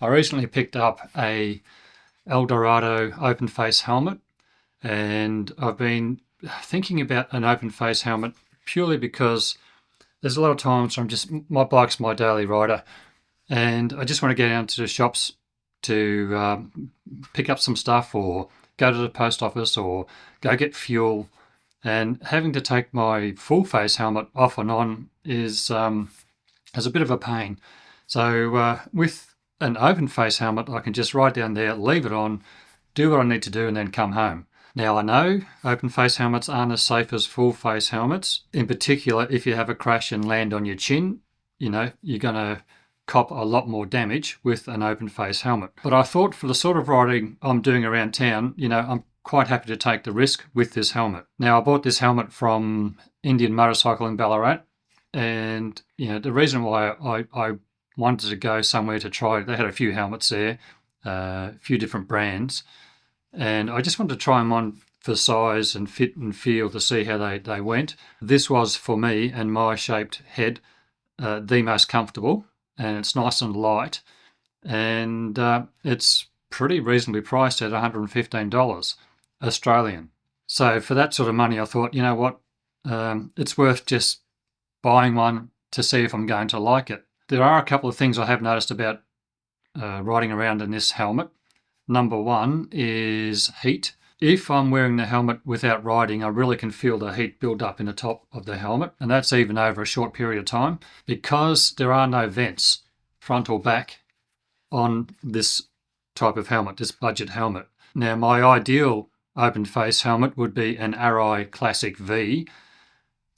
I recently picked up a Eldorado Open Face Helmet, and I've been thinking about an open face helmet purely because there's a lot of times my bike's my daily rider, and I just want to get down to the shops to pick up some stuff or go to the post office or go get fuel. And having to take my full face helmet off and on is a bit of a pain. So with an open face helmet, I can just ride down there, leave it on, do what I need to do, and then come home. Now, I know open face helmets aren't as safe as full face helmets. In particular, if you have a crash and land on your chin, you're going to cop a lot more damage with an open face helmet. But I thought for the sort of riding I'm doing around town, I'm quite happy to take the risk with this helmet. Now, I bought this helmet from Indian Motorcycle in Ballarat, and the reason why I wanted to go somewhere to try it, they had a few helmets there, a few different brands, and I just wanted to try them on for size and fit and feel to see how they went. This was, for me and my shaped head, the most comfortable, and it's nice and light, and it's pretty reasonably priced at $115 Australian. So for that sort of money, I thought, you know what, it's worth just buying one to see if I'm going to like it. There are a couple of things I have noticed about riding around in this helmet. Number one is heat. If I'm wearing the helmet without riding, I really can feel the heat build up in the top of the helmet, and that's even over a short period of time. Because there are no vents, front or back, on this type of helmet, this budget helmet. Now, my ideal open face helmet would be an Arai Classic V.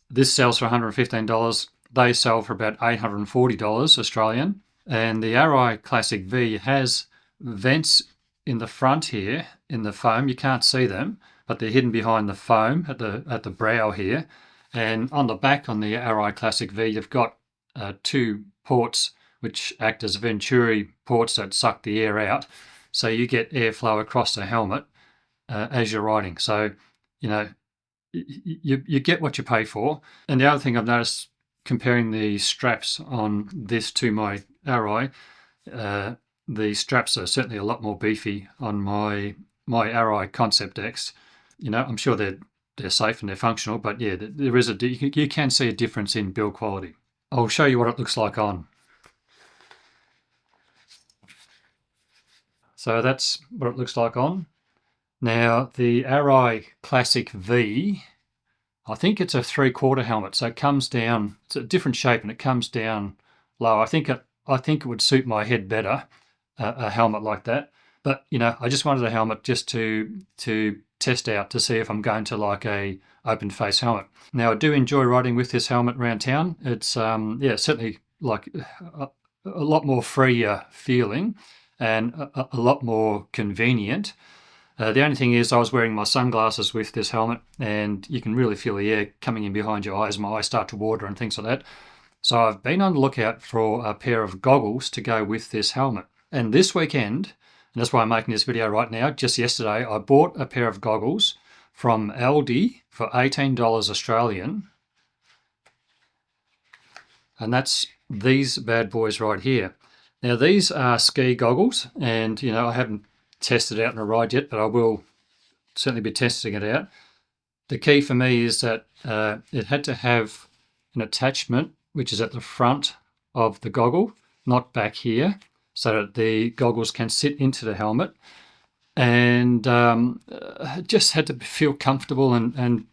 This sells for $115. They sell for about $840 Australian. And the Arai Classic V has vents in the front here in the foam. You can't see them, but they're hidden behind the foam at the brow here. And on the back on the Arai Classic V, you've got two ports which act as Wendouree ports that suck the air out. So you get airflow across the helmet as you're riding. So, you get what you pay for. And the other thing I've noticed comparing the straps on this to my Arai, the straps are certainly a lot more beefy on my Arai Concept X. I'm sure they're safe and they're functional, but yeah, there is you can see a difference in build quality. I'll show you what it looks like on. So that's what it looks like on. Now, the Arai Classic V, I think it's a 3/4 helmet, so it comes down, it's a different shape and it comes down low. I think it would suit my head better, a helmet like that. But, I just wanted a helmet just to test out to see if I'm going to like a open face helmet. Now, I do enjoy riding with this helmet around town. It's, certainly like a lot more freer feeling and a lot more convenient. The only thing is I was wearing my sunglasses with this helmet, and you can really feel the air coming in behind your eyes. My eyes start to water and things like that. So I've been on the lookout for a pair of goggles to go with this helmet. And this weekend, and that's why I'm making this video right now, just yesterday, I bought a pair of goggles from Aldi for $18 Australian. And that's these bad boys right here. Now, these are ski goggles, and, I haven't tested it out in a ride yet, but I will certainly be testing it out. The key for me is that it had to have an attachment which is at the front of the goggle, not back here, so that the goggles can sit into the helmet, and just had to feel comfortable and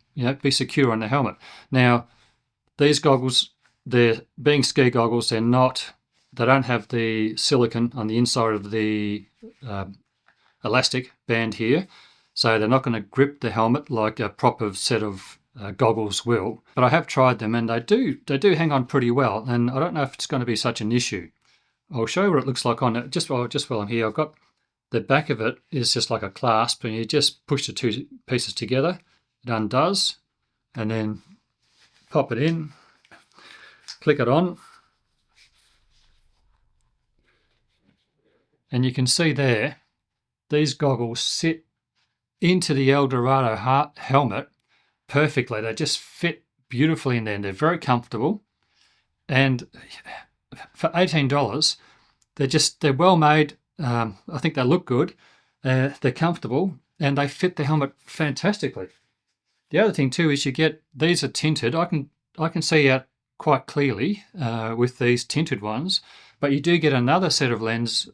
be secure on the helmet. Now, these goggles, they're being ski goggles, they don't have the silicone on the inside of the elastic band here, so they're not going to grip the helmet like a proper set of goggles will. But I have tried them, and they do hang on pretty well, and I don't know if it's going to be such an issue. I'll show you what it looks like on it just while I'm here. I've got the back of it is just like a clasp, and you just push the two pieces together, it undoes, and then pop it in, click it on, and you can see there these goggles sit into the Eldorado helmet perfectly. They just fit beautifully in there, and they're very comfortable. And for $18, they're well made, I think they look good, they're comfortable, and they fit the helmet fantastically. The other thing too is these are tinted. I can see out quite clearly with these tinted ones, but you do get another set of lens,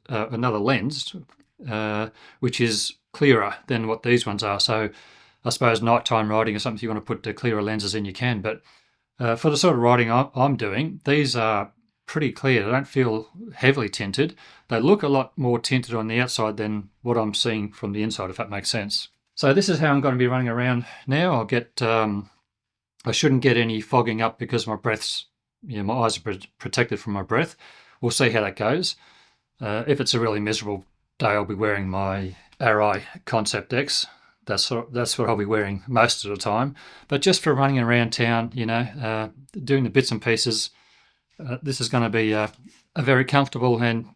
which is clearer than what these ones are. So I suppose nighttime riding or something, if you want to put the clearer lenses in, you can. But for the sort of riding I'm doing, these are pretty clear. They don't feel heavily tinted. They look a lot more tinted on the outside than what I'm seeing from the inside, if that makes sense. So this is how I'm going to be running around now. I shouldn't get any fogging up because my eyes are protected from my breath. We'll see how that goes. If it's a really miserable day, I'll be wearing my Arrai Concept X. That's what I'll be wearing most of the time. But just for running around town, doing the bits and pieces, this is going to be a very comfortable and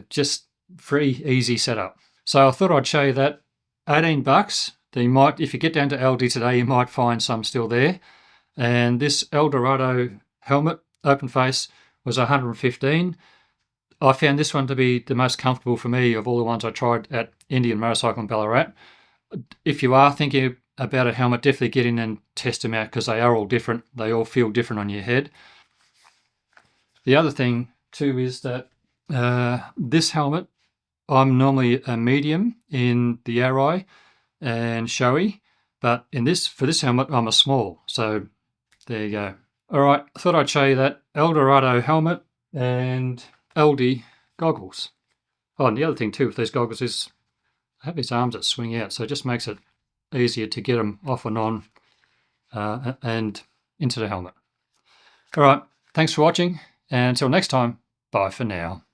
just free, easy setup. So I thought I'd show you that. $18. If you get down to Aldi today, you might find some still there. And this Eldorado helmet, open face, was $115. I found this one to be the most comfortable for me of all the ones I tried at Indian Motorcycle in Ballarat. If you are thinking about a helmet, definitely get in and test them out because they are all different. They all feel different on your head. The other thing too is that this helmet, I'm normally a medium in the Arrai and showy, but for this helmet, I'm a small. So there you go. All right, I thought I'd show you that Eldorado helmet and Aldi goggles. Oh, and the other thing too with these goggles is I have these arms that swing out, so it just makes it easier to get them off and on and into the helmet. All right, thanks for watching, and until next time, bye for now.